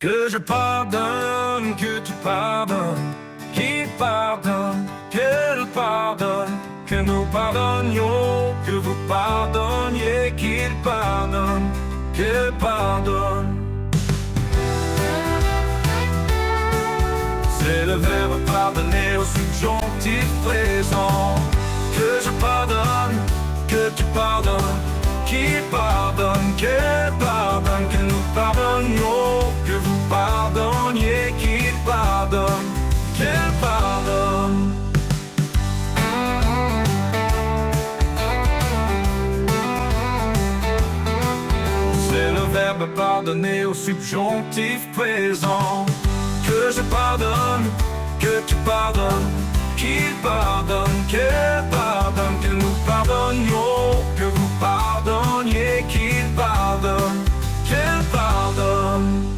Que je pardonne, que tu pardonnes, qu'il pardonne, qu'elle pardonne, que nous pardonnions, que vous pardonniez, qu'il pardonne, qu'elle pardonne. C'est le verbe pardonner au subjonctif présent. Que je pardonne, que tu pardonnes, qu'il pardonne, qu'elle pardonne, que nous pardonnions, que vous pardonniez, qu'il pardonne, qu'elle pardonne. C'est le verbe pardonner au subjonctif présent. Que je pardonne, que tu pardonnes, qu'il pardonne, qu'elle pardonne, que nous pardonnions, que vous pardonniez, qu'il pardonne, qu'elle pardonne.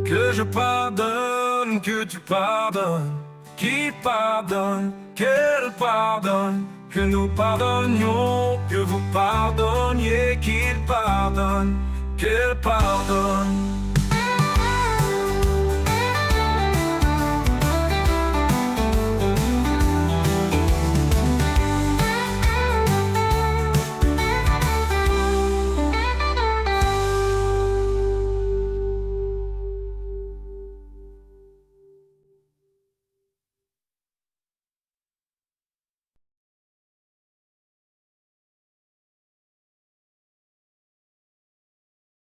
Que je pardonne, que tu pardonnes, qu'il pardonne, qu'elle pardonne, que nous pardonnions, que vous pardonniez, qu'il pardonne, qu'elle pardonne.